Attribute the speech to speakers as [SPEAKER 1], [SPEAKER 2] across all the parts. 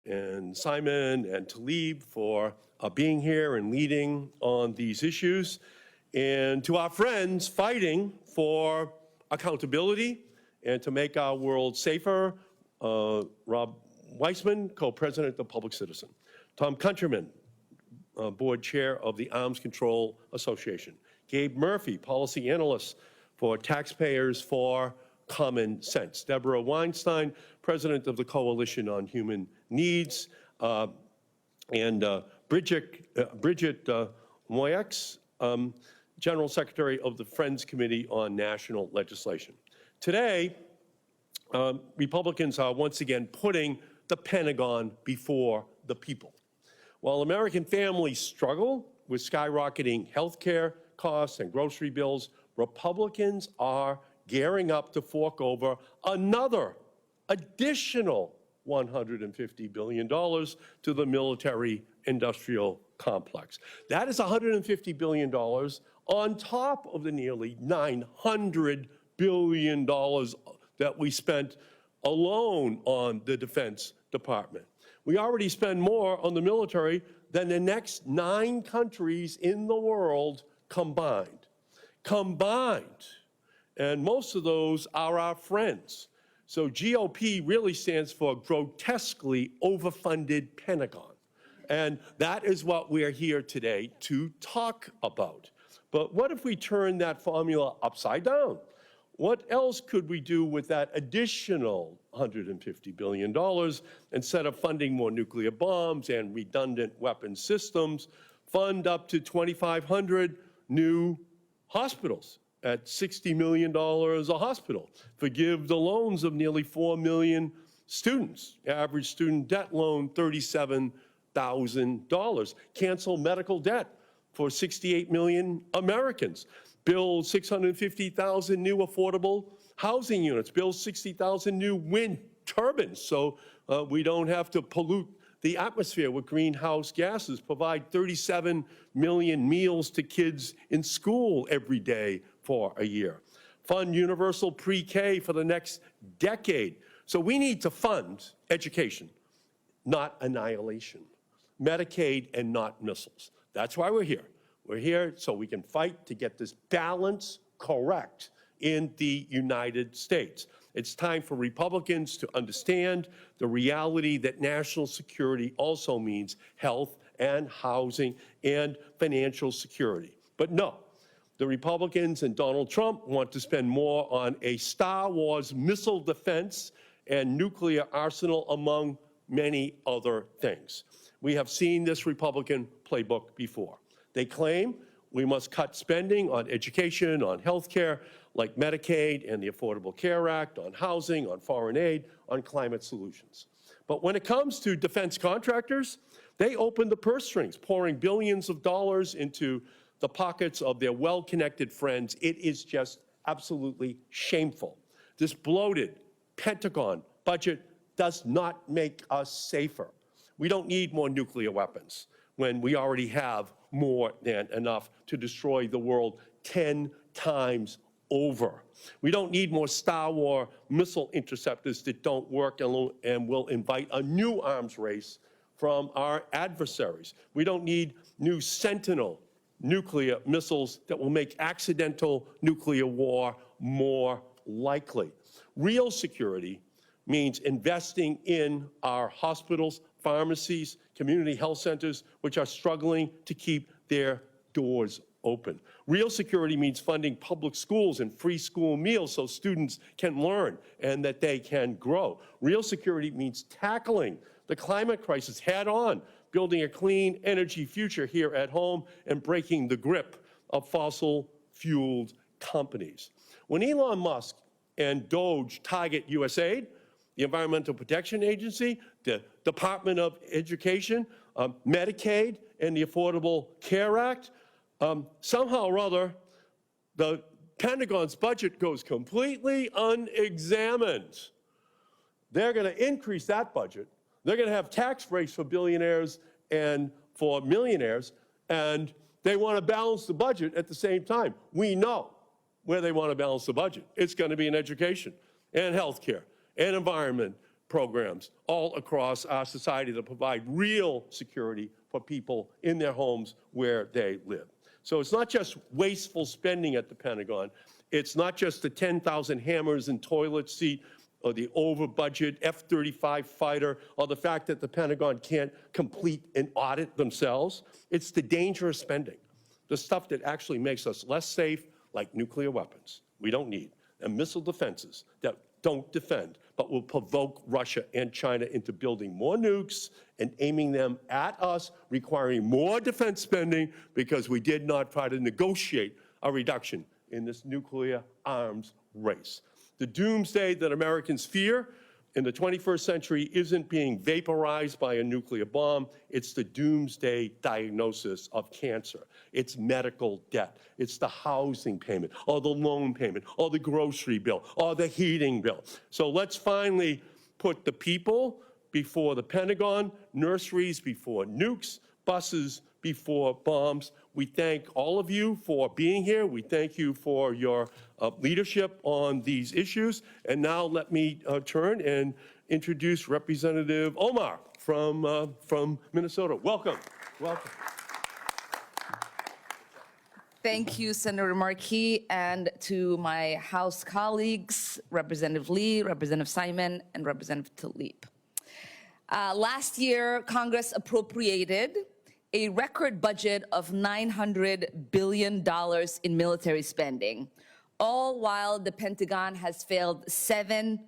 [SPEAKER 1] and Simon and Tlaib for being here and leading on these issues, and to our friends fighting for accountability and to make our world safer, Rob Weissman, co-president of Public Citizen, Tom Countryman, board chair of the Arms Control Association, Gabe Murphy, policy analyst for Taxpayers for Common Sense, Deborah Weinstein, president of the Coalition on Human Needs, and Bridget Moyex, General Secretary of the Friends Committee on National Legislation. Today, Republicans are once again putting the Pentagon before the people. While American families struggle with skyrocketing health care costs and grocery bills, Republicans are gearing up to fork over another additional $150 billion to the military-industrial complex. That is $150 billion on top of the nearly $900 billion that we spent alone on the Defense Department. We already spend more on the military than the next 9 countries in the world combined. And most of those are our friends. So GOP really stands for grotesquely overfunded Pentagon. And that is what we're here today to talk about. But what if we turn that formula upside down? What else could we do with that additional $150 billion instead of funding more nuclear bombs and redundant weapon systems? Fund up to 2,500 new hospitals at $60 million a hospital. Forgive the loans of nearly 4 million students. Average student debt loan, $37,000. Cancel medical debt for 68 million Americans. Build 650,000 new affordable housing units. Build 60,000 new wind turbines so we don't have to pollute the atmosphere with greenhouse gases. Provide 37 million meals to kids in school every day for a year. Fund universal pre-K for the next decade. So we need to fund education, not annihilation. Medicaid and not missiles. That's why we're here. We're here so we can fight to get this balance correct in the United States. It's time for Republicans to understand the reality that national security also means health and housing and financial security. But no, the Republicans and Donald Trump want to spend more on a Star Wars missile defense and nuclear arsenal, among many other things. We have seen this Republican playbook before. They claim we must cut spending on education, on health care, like Medicaid and the Affordable Care Act, on housing, on foreign aid, on climate solutions. But when it comes to defense contractors, they open the purse strings, pouring billions of dollars into the pockets of their well-connected friends. It is just absolutely shameful. This bloated Pentagon budget does not make us safer. We don't need more nuclear weapons when we already have more than enough to destroy the world 10 times over. We don't need more Star Wars missile interceptors that don't work and will invite a new arms race from our adversaries. We don't need new Sentinel nuclear missiles that will make accidental nuclear war more likely. Real security means investing in our hospitals, pharmacies, community health centers, which are struggling to keep their doors open. Real security means funding public schools and free school meals so students can learn and that they can grow. Real security means tackling the climate crisis head on, building a clean energy future here at home, and breaking the grip of fossil-fueled companies. When Elon Musk and Doge target USAID, the Environmental Protection Agency, the Department of Education, Medicaid, and the Affordable Care Act, somehow or other, the Pentagon's budget goes completely unexamined. They're going to increase that budget. They're going to have tax breaks for billionaires and for millionaires, and they want to balance the budget at the same time. We know where they want to balance the budget. It's going to be in education and healthcare and environment, programs all across our society that provide real security for people in their homes where they live. So it's not just wasteful spending at the Pentagon. It's not just the 10,000 hammers and toilet seat or the over-budget F-35 fighter or the fact that the Pentagon can't complete an audit themselves. It's the dangerous spending, the stuff that actually makes us less safe, like nuclear weapons we don't need, and missile defenses that don't defend, but will provoke Russia and China into building more nukes and aiming them at us, requiring more defense spending because we did not try to negotiate a reduction in this nuclear arms race. The doomsday that Americans fear in the 21st century isn't being vaporized by a nuclear bomb. It's the doomsday diagnosis of cancer. It's medical debt. It's the housing payment, or the loan payment, or the grocery bill, or the heating bill. So let's finally put the people before the Pentagon, nurseries before nukes, buses before bombs. We thank all of you for being here. We thank you for your leadership on these issues. And now let me turn and introduce Representative Omar from Minnesota. Welcome. Welcome.
[SPEAKER 2] Thank you, Senator Markey, and to my House colleagues, Representative Lee, Representative Simon, and Representative Tlaib. Last year, Congress appropriated a record budget of $900 billion in military spending, all while the Pentagon has failed 7,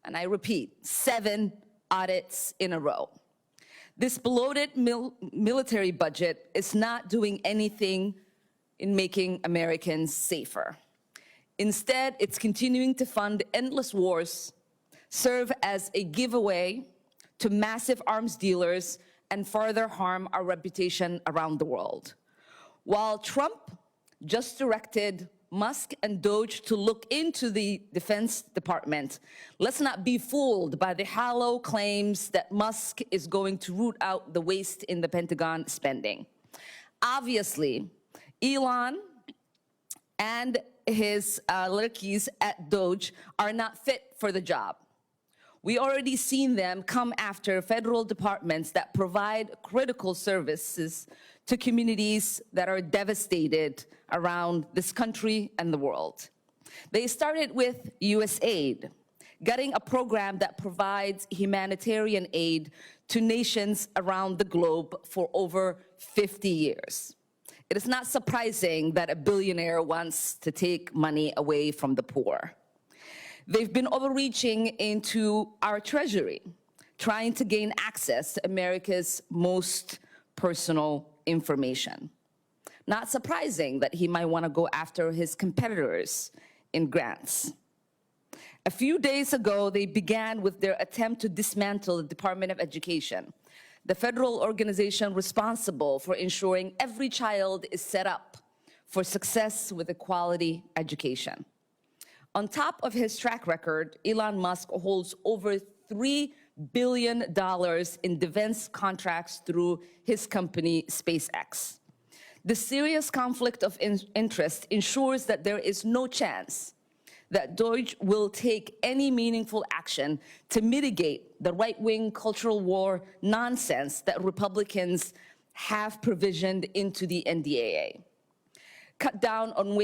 [SPEAKER 2] and I repeat, 7 audits in a row. This bloated military budget is not doing anything in making Americans safer. Instead, it's continuing to fund endless wars, serve as a giveaway to massive arms dealers, and further harm our reputation around the world. While Trump just directed Musk and Doge to look into the Defense Department, let's not be fooled by the hollow claims that Musk is going to root out the waste in the Pentagon spending. Obviously, Ilhan and his lackeys at Doge are not fit for the job. We already seen them come after federal departments that provide critical services to communities that are devastated around this country and the world. They started with USAID, gutting a program that provides humanitarian aid to nations around the globe for over 50 years. It is not surprising that a billionaire wants to take money away from the poor. They've been overreaching into our treasury, trying to gain access to America's most personal information. Not surprising that he might want to go after his competitors in grants. A few days ago, they began with their attempt to dismantle the Department of Education, the federal organization responsible for ensuring every child is set up for success with a quality education. On top of his track record, Elon Musk holds over $3 billion in defense contracts through his company, SpaceX. The serious conflict of interest ensures that there is no chance that Doge will take any meaningful action to mitigate the right-wing cultural war nonsense that Republicans have provisioned into the NDAA. Cut down on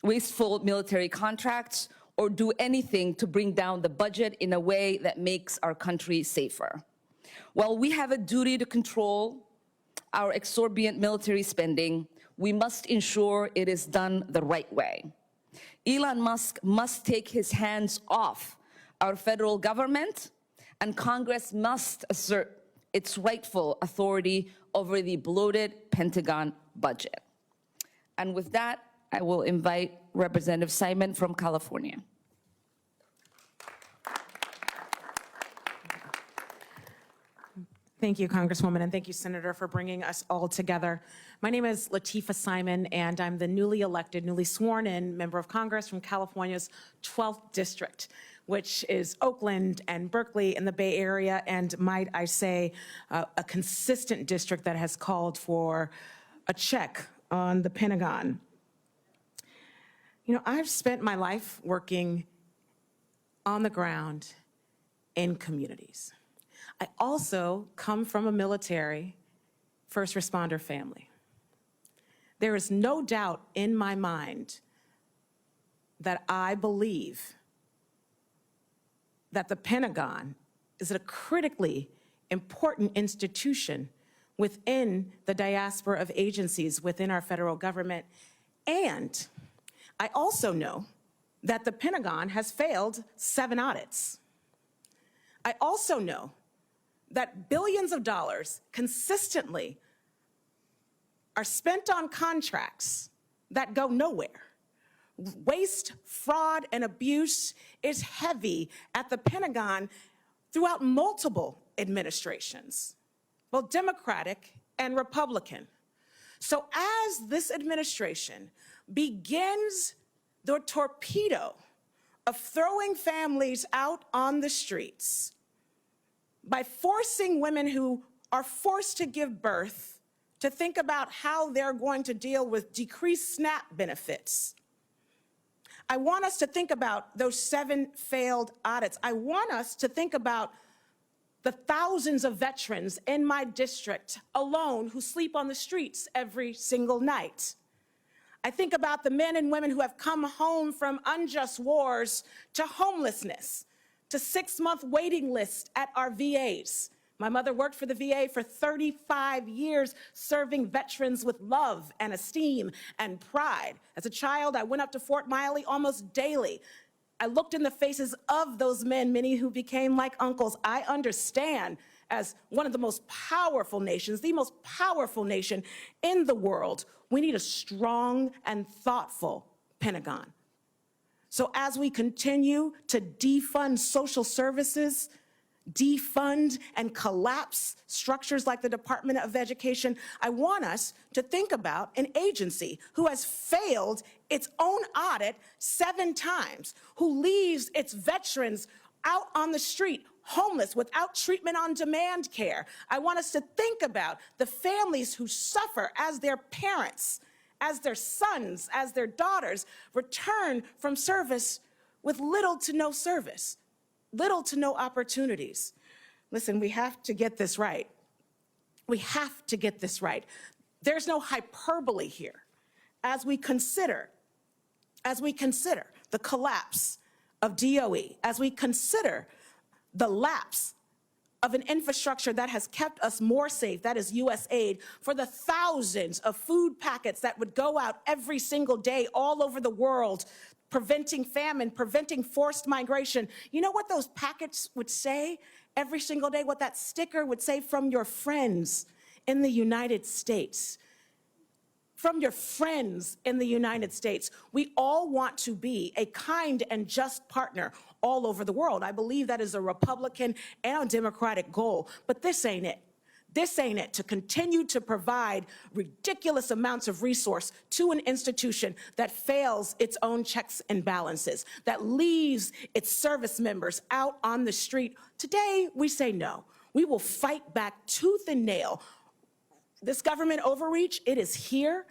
[SPEAKER 2] wasteful military contracts, or do anything to bring down the budget in a way that makes our country safer. While we have a duty to control our exorbitant military spending, we must ensure it is done the right way. Elon Musk must take his hands off our federal government, and Congress must assert its rightful authority over the bloated Pentagon budget. And with that, I will invite Representative Simon from California.
[SPEAKER 3] Thank you, Congresswoman, and thank you, Senator, for bringing us all together. My name is Lateefah Simon, and I'm the newly elected, newly sworn-in member of Congress from California's 12th District, which is Oakland and Berkeley in the Bay Area, and might I say, a consistent district that has called for a check on the Pentagon. You know, I've spent my life working on the ground in communities. I also come from a military first responder family. There is no doubt in my mind that I believe that the Pentagon is a critically important institution within the diaspora of agencies within our federal government. And I also know that the Pentagon has failed 7 audits. I also know that billions of dollars consistently are spent on contracts that go nowhere. Waste, fraud, and abuse is heavy at the Pentagon throughout multiple administrations, both Democratic and Republican. So as this administration begins the torpedo of throwing families out on the streets by forcing women who are forced to give birth to think about how they're going to deal with decreased SNAP benefits, I want us to think about those 7 failed audits. I want us to think about the thousands of veterans in my district alone who sleep on the streets every single night. I think about the men and women who have come home from unjust wars to homelessness, to 6-month waiting lists at our VAs. My mother worked for the VA for 35 years, serving veterans with love and esteem and pride. As a child, I went up to Fort Miley almost daily. I looked in the faces of those men, many who became like uncles. I understand, as one of the most powerful nations, the most powerful nation in the world, we need a strong and thoughtful Pentagon. So as we continue to defund social services, defund and collapse structures like the Department of Education, I want us to think about an agency who has failed its own audit 7 times, who leaves its veterans out on the street, homeless, without treatment on demand care. I want us to think about the families who suffer as their parents, as their sons, as their daughters return from service with little to no service, little to no opportunities. Listen, we have to get this right. We have to get this right. There's no hyperbole here. As we consider the collapse of DOE, as we consider the lapse of an infrastructure that has kept us more safe, that is US aid, for the thousands of food packets that would go out every single day all over the world, preventing famine, preventing forced migration. You know what those packets would say every single day? What that sticker would say: from your friends in the United States. From your friends in the United States. We all want to be a kind and just partner all over the world. I believe that is a Republican and a Democratic goal, but this ain't it. This ain't it, to continue to provide ridiculous amounts of resource to an institution that fails its own checks and balances, that leaves its service members out on the street. Today, we say no. We will fight back tooth and nail. This government overreach, it is here.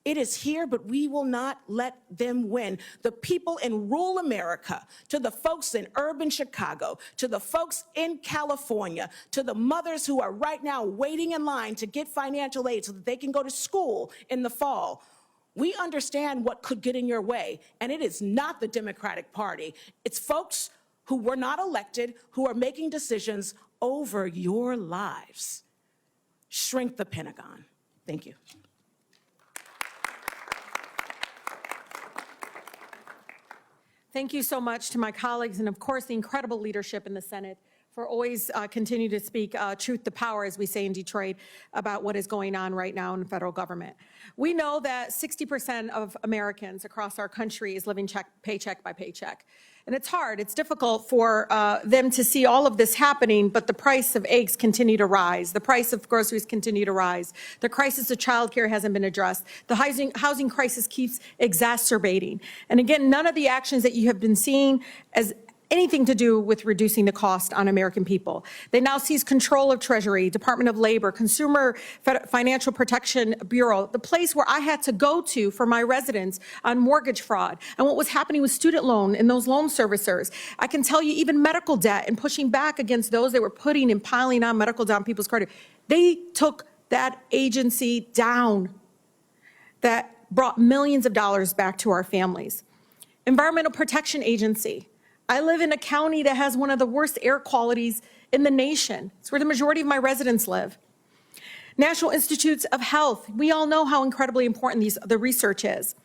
[SPEAKER 3] It is here, but we will not let them win. The people in rural America, to the folks in urban Chicago, to the folks in California, to the mothers who are right now waiting in line to get financial aid so that they can go to school in the fall. We understand what could get in your way, and it is not the Democratic Party. It's folks who were not elected, who are making decisions over your lives. Shrink the Pentagon. Thank you.
[SPEAKER 4] Thank you so much to my colleagues and, of course, the incredible leadership in the Senate for always continue to speak truth to power, as we say in Detroit, about what is going on right now in the federal government. We know that 60% of Americans across our country is living paycheck by paycheck. And it's hard, it's difficult for them to see all of this happening, but the price of eggs continue to rise. The price of groceries continue to rise. The crisis of childcare hasn't been addressed. The housing crisis keeps exacerbating. And again, none of the actions that you have been seeing as anything to do with reducing the cost on American people. They now seize control of Treasury, Department of Labor, Consumer Financial Protection Bureau, the place where I had to go to for my residence on mortgage fraud and what was happening with student loan and those loan servicers. I can tell you even medical debt and pushing back against those that were putting and piling on medical debt on people's credit. They took that agency down. That brought millions of dollars back to our families. Environmental Protection Agency. I live in a county that has one of the worst air qualities in the nation. It's where the majority of my residents live. National Institutes of Health. We all know how incredibly important the research is.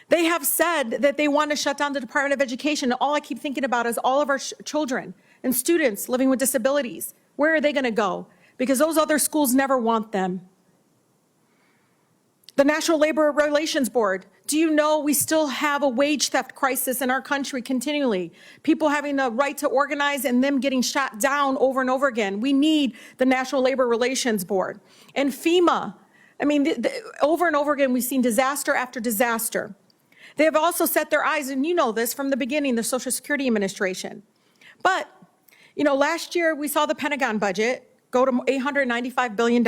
[SPEAKER 4] They have said that they want to shut down the Department of Education. All I keep thinking about is all of our children and students living with disabilities. Where are they going to go? Because those other schools never want them. The National Labor Relations Board. Do you know we still have a wage theft crisis in our country continually? People having the right to organize and them getting shot down over and over again. We need the National Labor Relations Board. And FEMA. I mean, over and over again, we've seen disaster after disaster. They have also set their eyes, and you know this from the beginning, the Social Security Administration. But, you know, last year we saw the Pentagon budget go to $895 billion.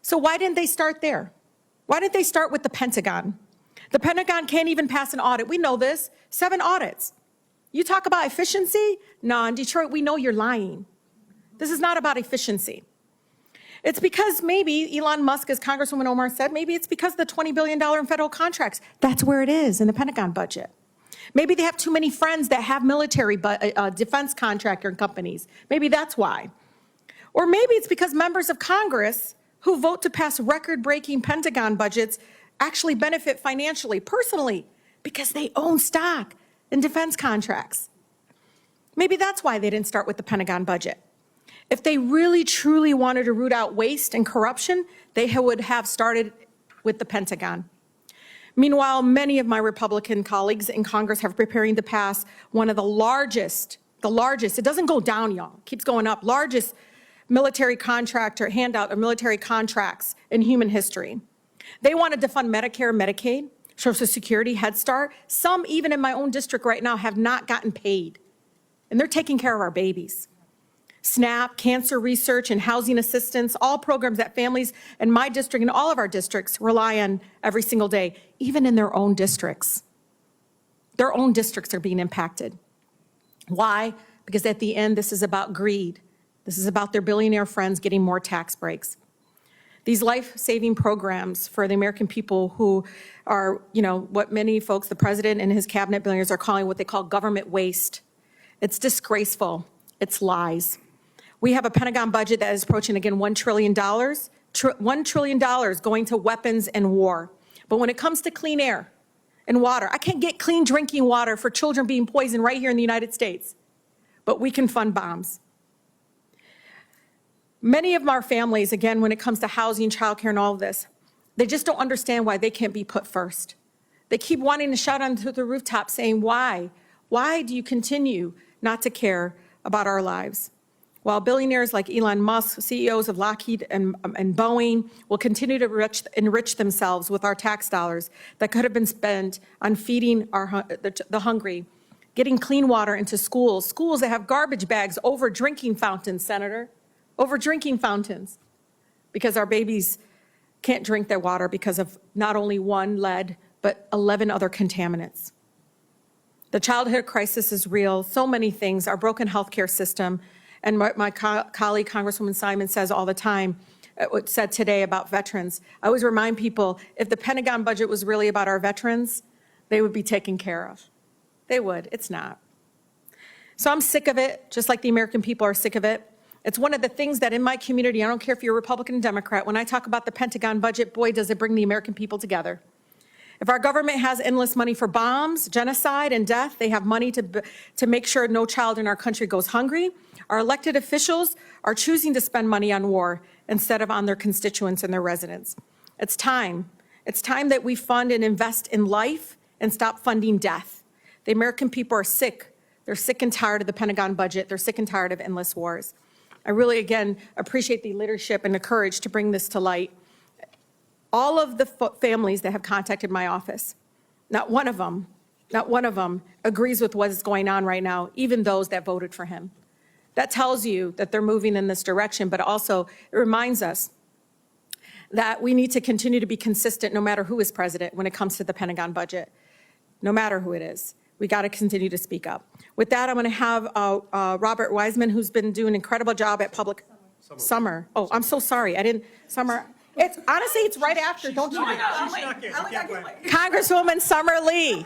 [SPEAKER 4] So why didn't they start there? Why didn't they start with the Pentagon? The Pentagon can't even pass an audit. We know this, 7 audits. You talk about efficiency? No, in Detroit, we know you're lying. This is not about efficiency. It's because maybe Elon Musk, as Congresswoman Omar said, maybe it's because of the $20 billion in federal contracts. That's where it is in the Pentagon budget. Maybe they have too many friends that have military defense contractor companies. Maybe that's why. Or maybe it's because members of Congress who vote to pass record-breaking Pentagon budgets actually benefit financially, personally, because they own stock in defense contracts. Maybe that's why they didn't start with the Pentagon budget. If they really, truly wanted to root out waste and corruption, they would have started with the Pentagon. Meanwhile, many of my Republican colleagues in Congress are preparing to pass one of the largest, it doesn't go down, y'all, it keeps going up, largest military contractor handout of military contracts in human history. They wanted to fund Medicare, Medicaid, Social Security, Head Start. Some, even in my own district right now, have not gotten paid. And they're taking care of our babies. SNAP, cancer research, and housing assistance, all programs that families in my district and all of our districts rely on every single day, even in their own districts. Their own districts are being impacted. Why? Because at the end, this is about greed. This is about their billionaire friends getting more tax breaks. These life-saving programs for the American people who are, you know, what many folks, the president and his cabinet billionaires are calling what they call government waste. It's disgraceful. It's lies. We have a Pentagon budget that is approaching, again, $1 trillion. $1 trillion going to weapons and war. But when it comes to clean air and water, I can't get clean drinking water for children being poisoned right here in the United States. But we can fund bombs. Many of our families, again, when it comes to housing, childcare, and all of this, they just don't understand why they can't be put first. They keep wanting to shout onto the rooftop saying, why? Why do you continue not to care about our lives? While billionaires like Elon Musk, CEOs of Lockheed and Boeing will continue to enrich themselves with our tax dollars that could have been spent on feeding the hungry, getting clean water into schools, schools that have garbage bags over drinking fountains, Senator. Over drinking fountains, because our babies can't drink their water because of not only 1, lead, but 11 other contaminants. The childhood crisis is real, so many things, our broken healthcare system, and my colleague, Congresswoman Simon, says all the time, said today about veterans. I always remind people, if the Pentagon budget was really about our veterans, they would be taken care of. They would, it's not. So I'm sick of it, just like the American people are sick of it. It's one of the things that in my community, I don't care if you're Republican or Democrat, when I talk about the Pentagon budget, boy, does it bring the American people together. If our government has endless money for bombs, genocide, and death, they have money to make sure no child in our country goes hungry. Our elected officials are choosing to spend money on war instead of on their constituents and their residents. It's time. It's time that we fund and invest in life and stop funding death. The American people are sick. They're sick and tired of the Pentagon budget. They're sick and tired of endless wars. I really, again, appreciate the leadership and the courage to bring this to light. All of the families that have contacted my office, not one of them not one of them agrees with what is going on right now, even those that voted for him. That tells you that they're moving in this direction, but also it reminds us that we need to continue to be consistent no matter who is president when it comes to the Pentagon budget, no matter who it is. We got to continue to speak up. With that, I'm going to have Robert Wiseman, who's been doing an incredible job at Public Summer. Oh, I'm so sorry. I didn't, Summer. It's honestly, it's right after, don't you? Congresswoman Summer Lee.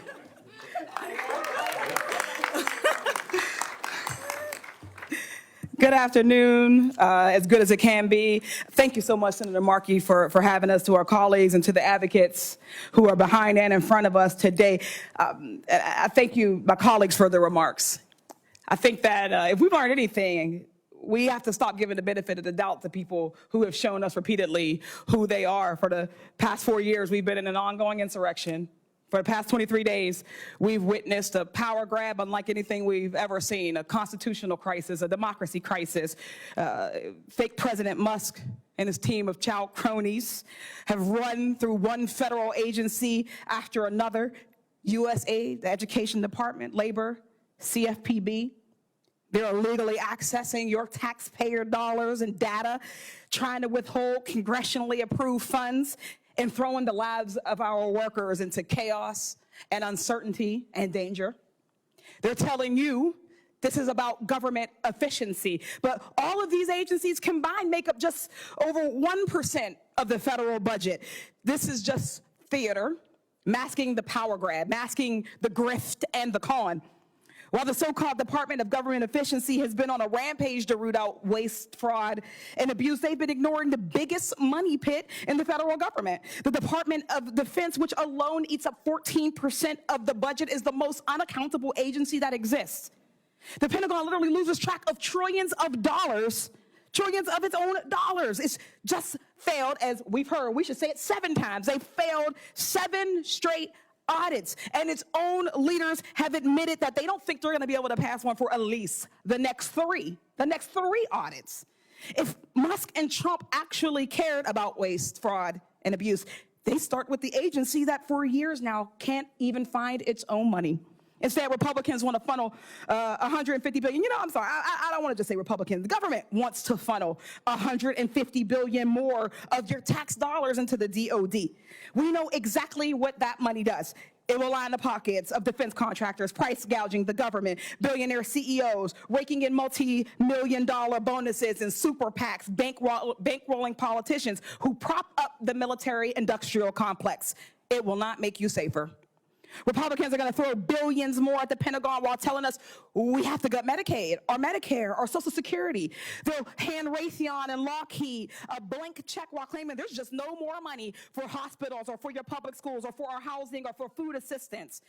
[SPEAKER 5] Good afternoon, as good as it can be. Thank you so much, Senator Markey, for having us, to our colleagues and to the advocates who are behind and in front of us today. I thank you, my colleagues, for the remarks. I think that if we've learned anything, we have to stop giving the benefit of the doubt to people who have shown us repeatedly who they are. For the past 4 years, we've been in an ongoing insurrection. For the past 23 days, we've witnessed a power grab unlike anything we've ever seen, a constitutional crisis, a democracy crisis. Fake President Musk and his team of child cronies have run through one federal agency after another: USAID, the Education Department, Labor, CFPB. They're illegally accessing your taxpayer dollars and data, trying to withhold congressionally approved funds, and throwing the lives of our workers into chaos and uncertainty and danger. They're telling you this is about government efficiency, but all of these agencies combined make up just over 1% of the federal budget. This is just theater, masking the power grab, masking the grift and the con. While the so-called Department of Government Efficiency has been on a rampage to root out waste, fraud, and abuse, they've been ignoring the biggest money pit in the federal government. The Department of Defense, which alone eats up 14% of the budget, is the most unaccountable agency that exists. The Pentagon literally loses track of trillions of dollars, trillions of its own dollars. It's just failed, as we've heard, we should say it 7 times. They failed 7 straight audits, and its own leaders have admitted that they don't think they're going to be able to pass one for at least the next 3 audits. If Musk and Trump actually cared about waste, fraud, and abuse, they start with the agency that for years now can't even find its own money. Instead, Republicans want to funnel $150 billion. You know, I'm sorry, I don't want to just say Republicans. The government wants to funnel $150 billion more of your tax dollars into the DOD. We know exactly what that money does. It will line the pockets of defense contractors, price gouging the government, billionaire CEOs, raking in multi-million-dollar bonuses, and super PACs, bankrolling politicians who prop up the military-industrial complex. It will not make you safer. Republicans are going to throw billions more at the Pentagon while telling us we have to gut Medicaid or Medicare or Social Security. They'll hand Raytheon and Lockheed a blank check while claiming there's just no more money for hospitals or for your public schools or for our housing or for food assistance.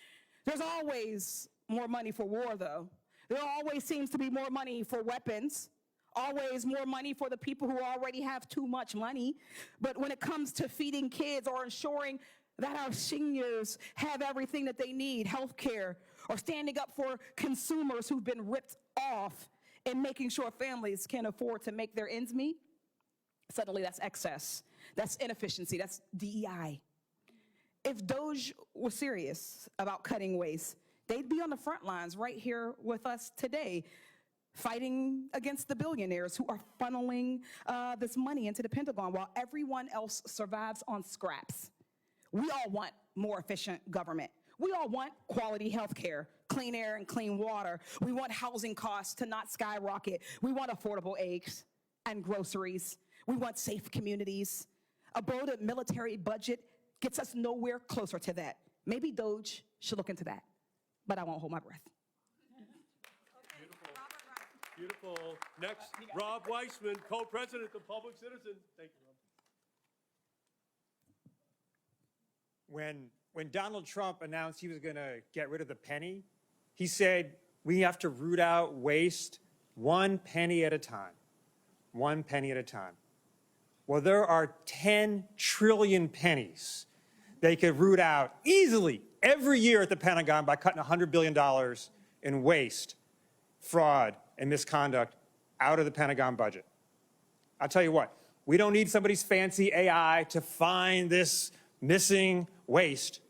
[SPEAKER 5] There's always more money for war, though. There always seems to be more money for weapons, always more money for the people who already have too much money. But when it comes to feeding kids or ensuring that our seniors have everything that they need, health care, or standing up for consumers who've been ripped off and making sure families can afford to make their ends meet, suddenly that's excess, that's inefficiency, that's DEI. If DOJ was serious about cutting waste, they'd be on the front lines right here with us today, fighting against the billionaires who are funneling this money into the Pentagon while everyone else survives on scraps. We all want more efficient government. We all want quality health care, clean air and clean water. We want housing costs to not skyrocket. We want affordable eggs and groceries. We want safe communities. A bloated military budget gets us nowhere closer to that. Maybe DOJ should look into that, but I won't hold my breath.
[SPEAKER 1] Beautiful. Next, Rob Weissman, co-president of Public Citizen. Thank you, Rob.
[SPEAKER 6] When Donald Trump announced he was going to get rid of the penny, he said we have to root out waste 1 penny at a time. 1 penny at a time. Well, there are 10 trillion pennies they could root out easily every year at the Pentagon by cutting $100 billion in waste, fraud, and misconduct out of the Pentagon budget. I'll tell you what, we don't need somebody's fancy AI to find this missing waste.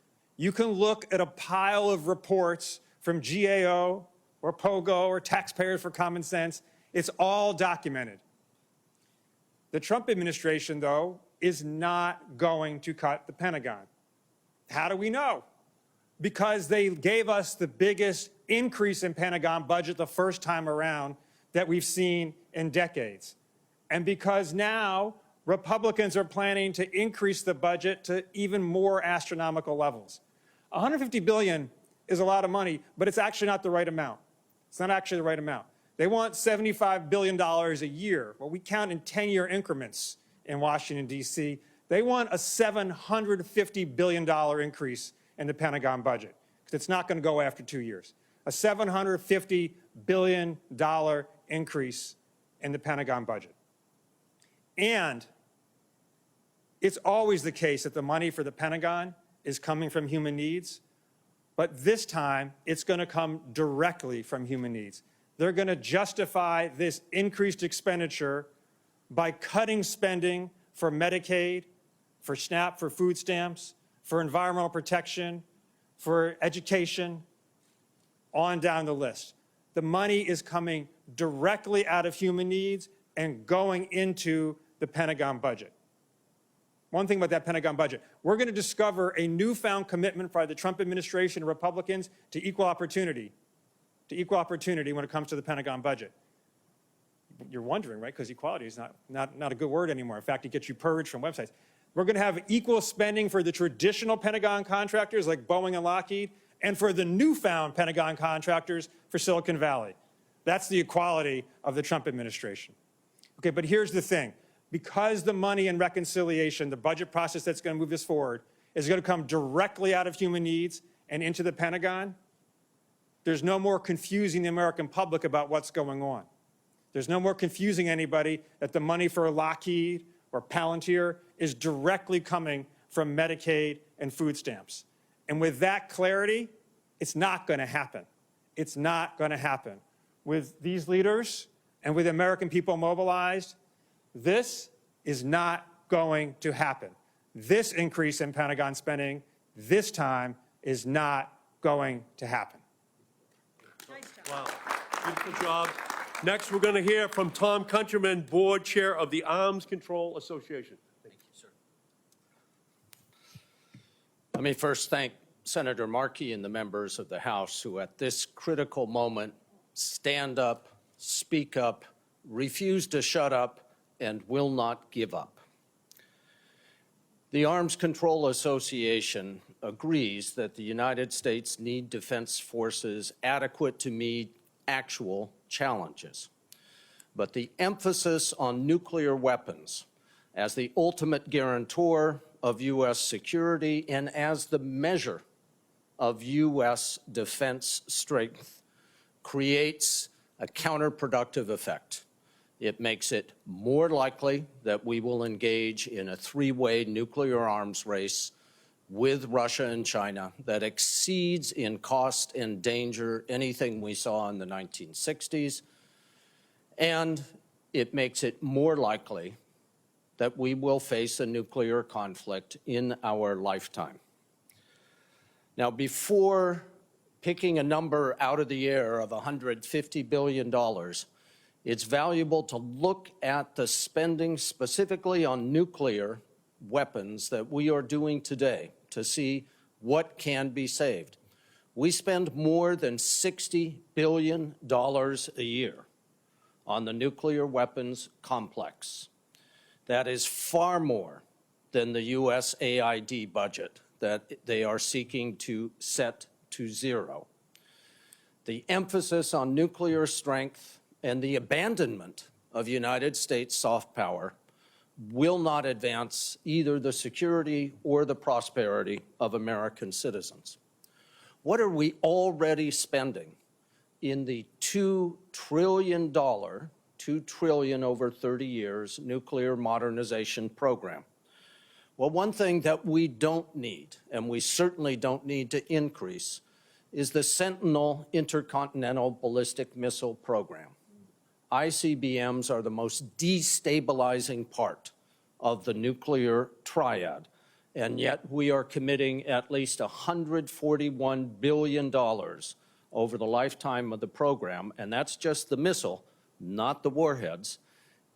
[SPEAKER 6] You can look at a pile of reports from GAO or POGO or Taxpayers for Common Sense. It's all documented. The Trump administration, though, is not going to cut the Pentagon. How do we know? Because they gave us the biggest increase in Pentagon budget the first time around that we've seen in decades. And because now Republicans are planning to increase the budget to even more astronomical levels. $150 billion is a lot of money, but it's actually not the right amount. It's not actually the right amount. They want $75 billion a year. Well, we count in 10-year increments in Washington, D.C. They want a $750 billion increase in the Pentagon budget, because it's not going to go after 2 years. A $750 billion increase in the Pentagon budget. And it's always the case that the money for the Pentagon is coming from human needs, but this time it's going to come directly from human needs. They're going to justify this increased expenditure by cutting spending for Medicaid, for SNAP, for food stamps, for environmental protection, for education, on down the list. The money is coming directly out of human needs and going into the Pentagon budget. One thing about that Pentagon budget, we're going to discover a newfound commitment by the Trump administration and Republicans to equal opportunity when it comes to the Pentagon budget. You're wondering, right? Because equality is not a good word anymore. In fact, it gets you purged from websites. We're going to have equal spending for the traditional Pentagon contractors like Boeing and Lockheed, and for the newfound Pentagon contractors for Silicon Valley. That's the equality of the Trump administration. Okay, but here's the thing. Because the money and reconciliation, the budget process that's going to move this forward, is going to come directly out of human needs and into the Pentagon, there's no more confusing the American public about what's going on. There's no more confusing anybody that the money for Lockheed or Palantir is directly coming from Medicaid and food stamps. And with that clarity, it's not going to happen. It's not going to happen. With these leaders and with American people mobilized, this is not going to happen. This increase in Pentagon spending this time is not going to happen.
[SPEAKER 1] Wow, beautiful job. Next, we're going to hear from Tom Countryman, Board Chair of the Arms Control Association.
[SPEAKER 7] Thank you, sir. Let me first thank Senator Markey and the members of the House who at this critical moment stand up, speak up, refuse to shut up, and will not give up. The Arms Control Association agrees that the United States need defense forces adequate to meet actual challenges. But the emphasis on nuclear weapons as the ultimate guarantor of U.S. security and as the measure of U.S. defense strength creates a counterproductive effect. It makes it more likely that we will engage in a three-way nuclear arms race with Russia and China that exceeds in cost and danger anything we saw in the 1960s. And it makes it more likely that we will face a nuclear conflict in our lifetime. Now, before picking a number out of the air of $150 billion, it's valuable to look at the spending specifically on nuclear weapons that we are doing today to see what can be saved. We spend more than $60 billion a year on the nuclear weapons complex. That is far more than the U.S. AID budget that they are seeking to set to zero. The emphasis on nuclear strength and the abandonment of United States soft power will not advance either the security or the prosperity of American citizens. What are we already spending in the $2 trillion, $2 trillion over 30 years nuclear modernization program? Well, one thing that we don't need, and we certainly don't need to increase, is the Sentinel Intercontinental Ballistic Missile Program. ICBMs are the most destabilizing part of the nuclear triad, And yet we are committing at least $141 billion over the lifetime of the program, and that's just the missile, not the warheads,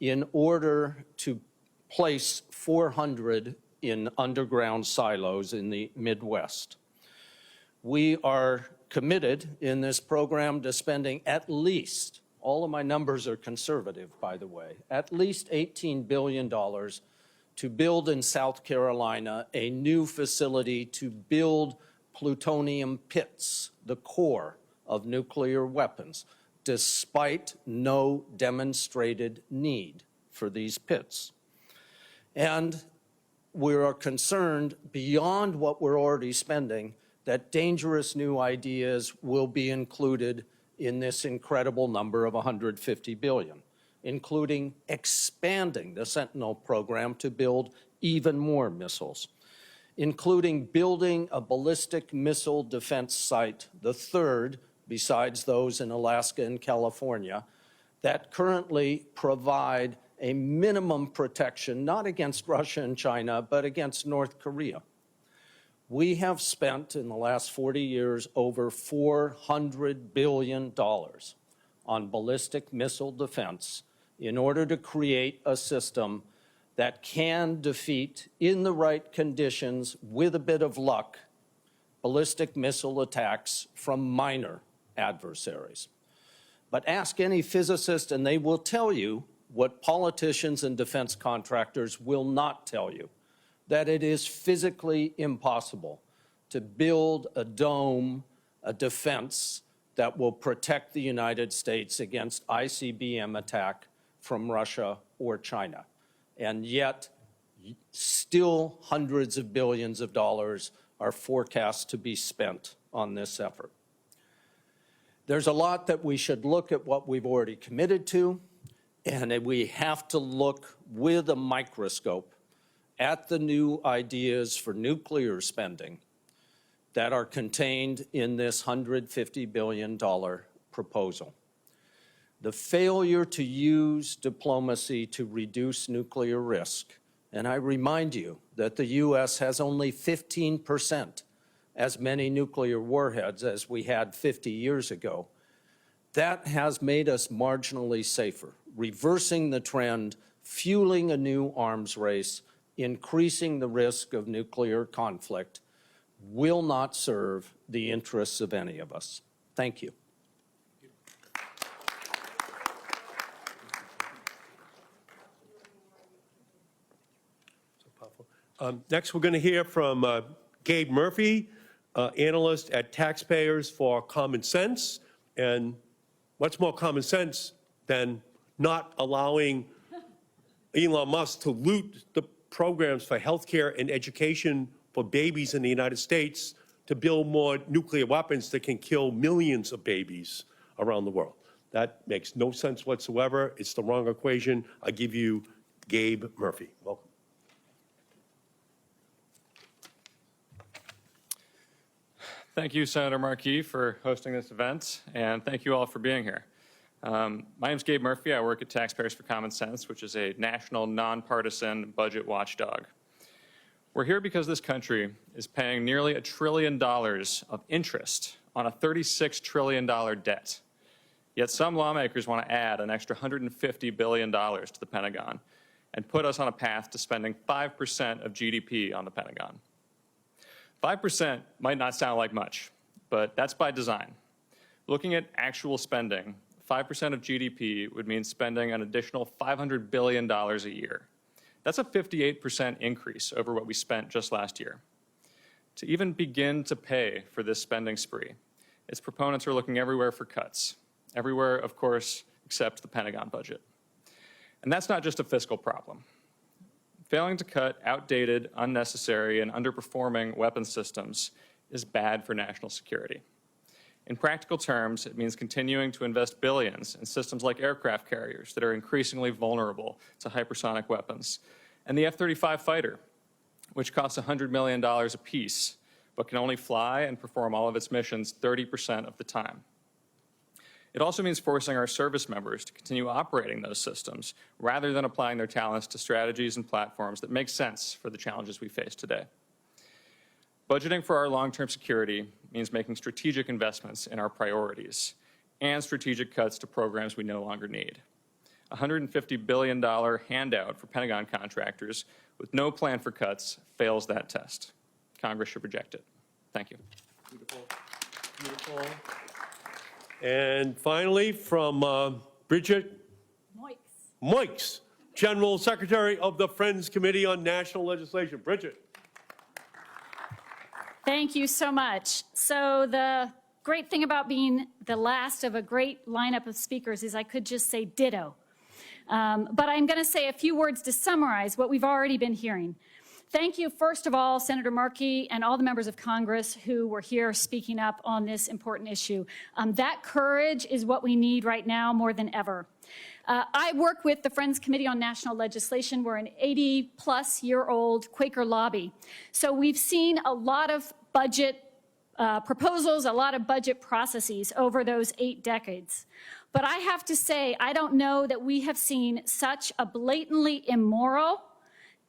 [SPEAKER 7] in order to place 400 in underground silos in the Midwest. We are committed in this program to spending at least, all of my numbers are conservative, by the way, at least $18 billion to build in South Carolina a new facility to build plutonium pits, the core of nuclear weapons, despite no demonstrated need for these pits. And we are concerned beyond what we're already spending that dangerous new ideas will be included in this incredible number of $150 billion, including expanding the Sentinel program to build even more missiles, including building a ballistic missile defense site, the third besides those in Alaska and California, that currently provide a minimum protection, not against Russia and China, but against North Korea. We have spent in the last 40 years over $400 billion on ballistic missile defense in order to create a system that can defeat, in the right conditions, with a bit of luck, ballistic missile attacks from minor adversaries. But ask any physicist and they will tell you what politicians and defense contractors will not tell you, that it is physically impossible to build a dome, a defense that will protect the United States against ICBM attack from Russia or China. And yet, still hundreds of billions of dollars are forecast to be spent on this effort. There's a lot that we should look at what we've already committed to, and we have to look with a microscope at the new ideas for nuclear spending that are contained in this $150 billion proposal. The failure to use diplomacy to reduce nuclear risk, and I remind you that the U.S. has only 15% as many nuclear warheads as we had 50 years ago, that has made us marginally safer, reversing the trend, fueling a new arms race, increasing the risk of nuclear conflict, will not serve the interests of any of us. Thank you.
[SPEAKER 1] Next, we're going to hear from Gabe Murphy, analyst at Taxpayers for Common Sense. And what's more common sense than not allowing Elon Musk to loot the programs for healthcare and education for babies in the United States to build more nuclear weapons that can kill millions of babies around the world? That makes no sense whatsoever. It's the wrong equation. I give you Gabe Murphy. Welcome.
[SPEAKER 8] Thank you, Senator Markey, for hosting this event, and thank you all for being here. My name is Gabe Murphy. I work at Taxpayers for Common Sense, which is a national, nonpartisan budget watchdog. We're here because this country is paying nearly $1 trillion of interest on a $36 trillion debt. Yet some lawmakers want to add an extra $150 billion to the Pentagon and put us on a path to spending 5% of GDP on the Pentagon. 5% might not sound like much, but that's by design. Looking at actual spending, 5% of GDP would mean spending an additional $500 billion a year. That's a 58% increase over what we spent just last year. To even begin to pay for this spending spree, its proponents are looking everywhere for cuts. Everywhere, of course, except the Pentagon budget. And that's not just a fiscal problem. Failing to cut outdated, unnecessary, and underperforming weapons systems is bad for national security. In practical terms, it means continuing to invest billions in systems like aircraft carriers that are increasingly vulnerable to hypersonic weapons, and the F-35 fighter, which costs $100 million apiece, but can only fly and perform all of its missions 30% of the time. It also means forcing our service members to continue operating those systems rather than applying their talents to strategies and platforms that make sense for the challenges we face today. Budgeting for our long-term security means making strategic investments in our priorities and strategic cuts to programs we no longer need. A $150 billion handout for Pentagon contractors with no plan for cuts fails that test. Congress should reject it. Thank you.
[SPEAKER 1] Beautiful. Beautiful. And finally, from Bridget Moix, General Secretary of the Friends Committee on National Legislation. Bridget.
[SPEAKER 9] Thank you so much. So the great thing about being the last of a great lineup of speakers is I could just say ditto. But I'm going to say a few words to summarize what we've already been hearing. Thank you, first of all, Senator Markey and all the members of Congress who were here speaking up on this important issue. That courage is what we need right now more than ever. I work with the Friends Committee on National Legislation. We're an 80-plus-year-old Quaker lobby. So we've seen a lot of budget proposals, a lot of budget processes over those 8 decades. But I have to say, I don't know that we have seen such a blatantly immoral,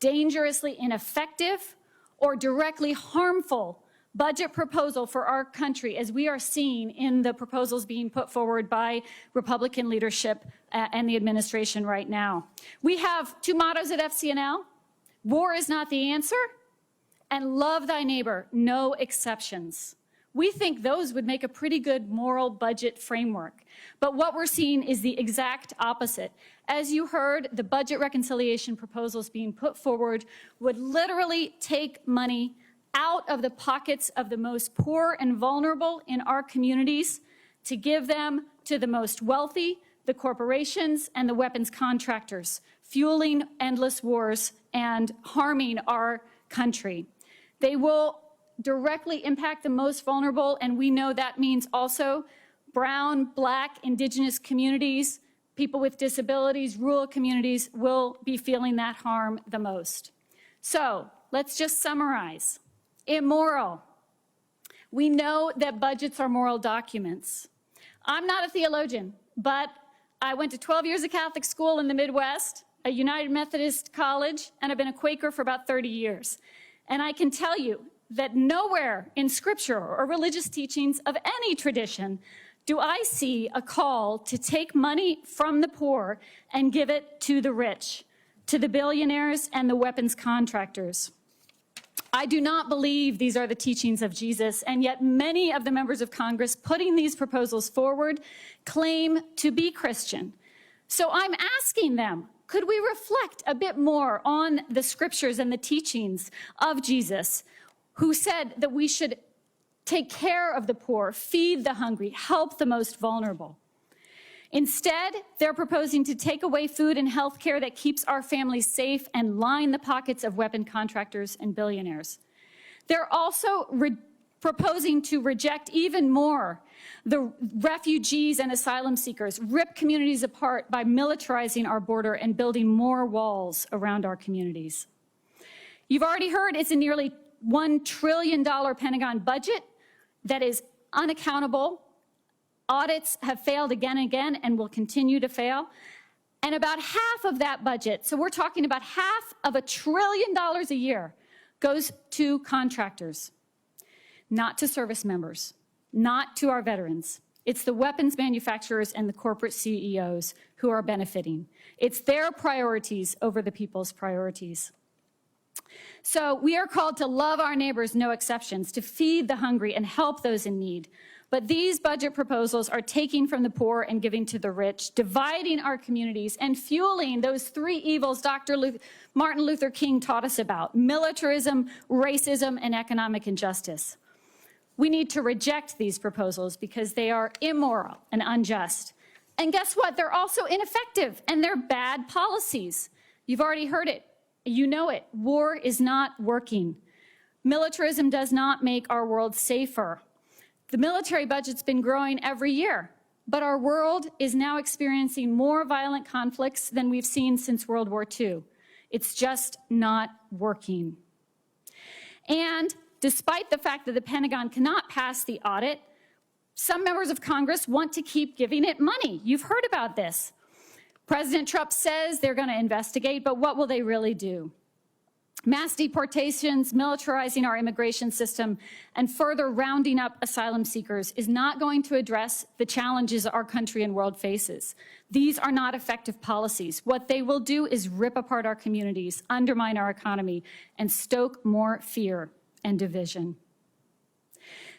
[SPEAKER 9] dangerously ineffective, or directly harmful budget proposal for our country as we are seeing in the proposals being put forward by Republican leadership and the administration right now. We have 2 mottos at FCNL: war is not the answer, and love thy neighbor, no exceptions. We think those would make a pretty good moral budget framework. But what we're seeing is the exact opposite. As you heard, the budget reconciliation proposals being put forward would literally take money out of the pockets of the most poor and vulnerable in our communities to give them to the most wealthy, the corporations, and the weapons contractors, fueling endless wars and harming our country. They will directly impact the most vulnerable, and we know that means also brown, black, indigenous communities, people with disabilities, rural communities will be feeling that harm the most. So let's just summarize. Immoral. We know that budgets are moral documents. I'm not a theologian, but I went to 12 years of Catholic school in the Midwest, a United Methodist college, and I've been a Quaker for about 30 years. And I can tell you that nowhere in Scripture or religious teachings of any tradition do I see a call to take money from the poor and give it to the rich, to the billionaires and the weapons contractors. I do not believe these are the teachings of Jesus, and yet many of the members of Congress putting these proposals forward claim to be Christian. So I'm asking them, could we reflect a bit more on the scriptures and the teachings of Jesus, who said that we should take care of the poor, feed the hungry, help the most vulnerable? Instead, they're proposing to take away food and health care that keeps our families safe and line the pockets of weapon contractors and billionaires. They're also proposing to reject even more the refugees and asylum seekers, rip communities apart by militarizing our border and building more walls around our communities. You've already heard it's a nearly $1 trillion Pentagon budget that is unaccountable. Audits have failed again and again and will continue to fail. And about half of that budget, so we're talking about half of $1 trillion a year, goes to contractors, not to service members, not to our veterans. It's the weapons manufacturers and the corporate CEOs who are benefiting. It's their priorities over the people's priorities. So we are called to love our neighbors, no exceptions, to feed the hungry and help those in need. But these budget proposals are taking from the poor and giving to the rich, dividing our communities and fueling those 3 evils Martin Luther King taught us about: militarism, racism, and economic injustice. We need to reject these proposals because they are immoral and unjust. And guess what? They're also ineffective, and they're bad policies. You've already heard it. You know it. War is not working. Militarism does not make our world safer. The military budget's been growing every year, but our world is now experiencing more violent conflicts than we've seen since World War II. It's just not working. And despite the fact that the Pentagon cannot pass the audit, some members of Congress want to keep giving it money. You've heard about this. President Trump says they're going to investigate, but what will they really do? Mass deportations, militarizing our immigration system, and further rounding up asylum seekers is not going to address the challenges our country and world faces. These are not effective policies. What they will do is rip apart our communities, undermine our economy, and stoke more fear and division.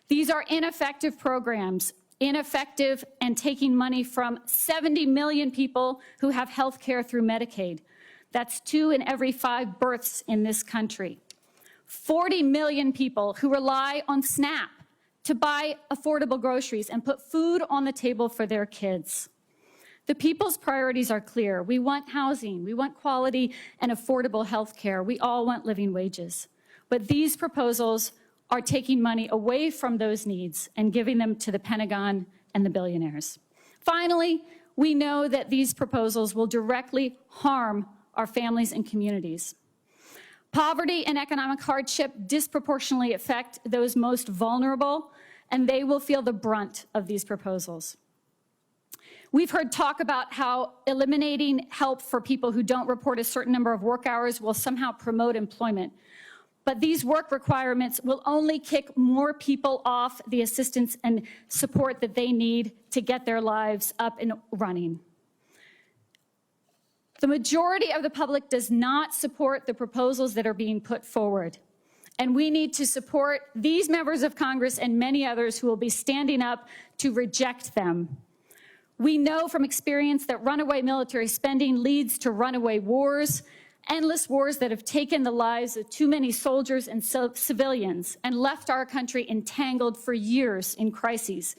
[SPEAKER 9] These are ineffective programs, ineffective and taking money from 70 million people who have health care through Medicaid. That's 2 in every 5 births in this country. 40 million people who rely on SNAP to buy affordable groceries and put food on the table for their kids. The people's priorities are clear. We want housing, we want quality and affordable health care. We all want living wages. But these proposals are taking money away from those needs and giving them to the Pentagon and the billionaires. Finally, we know that these proposals will directly harm our families and communities. Poverty and economic hardship disproportionately affect those most vulnerable, and they will feel the brunt of these proposals. We've heard talk about how eliminating help for people who don't report a certain number of work hours will somehow promote employment. But these work requirements will only kick more people off the assistance and support that they need to get their lives up and running. The majority of the public does not support the proposals that are being put forward. And we need to support these members of Congress and many others who will be standing up to reject them. We know from experience that runaway military spending leads to runaway wars, endless wars that have taken the lives of too many soldiers and civilians and left our country entangled for years in crises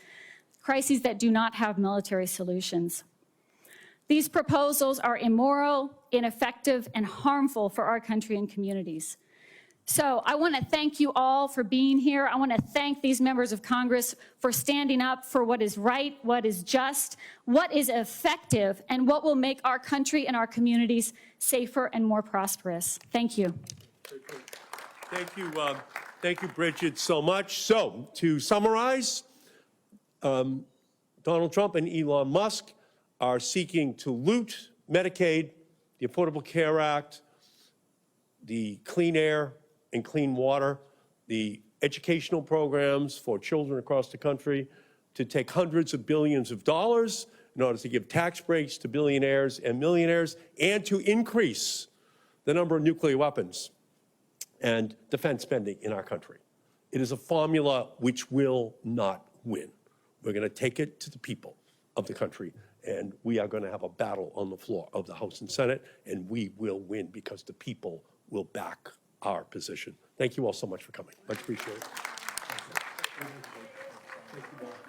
[SPEAKER 9] that do not have military solutions. These proposals are immoral, ineffective, and harmful for our country and communities. So I want to thank you all for being here. I want to thank these members of Congress for standing up for what is right, what is just, what is effective, and what will make our country and our communities safer and more prosperous. Thank you.
[SPEAKER 1] Thank you, Bridget, so much. So to summarize, Donald Trump and Elon Musk are seeking to loot Medicaid, the Affordable Care Act, the Clean Air and Clean Water, the educational programs for children across the country, to take hundreds of billions of dollars in order to give tax breaks to billionaires and millionaires, and to increase the number of nuclear weapons and defense spending in our country. It is a formula which will not win. We're going to take it to the people of the country, and we are going to have a battle on the floor of the House and Senate, and we will win because the people will back our position. Thank you all so much for coming. Much appreciated. Thank you all.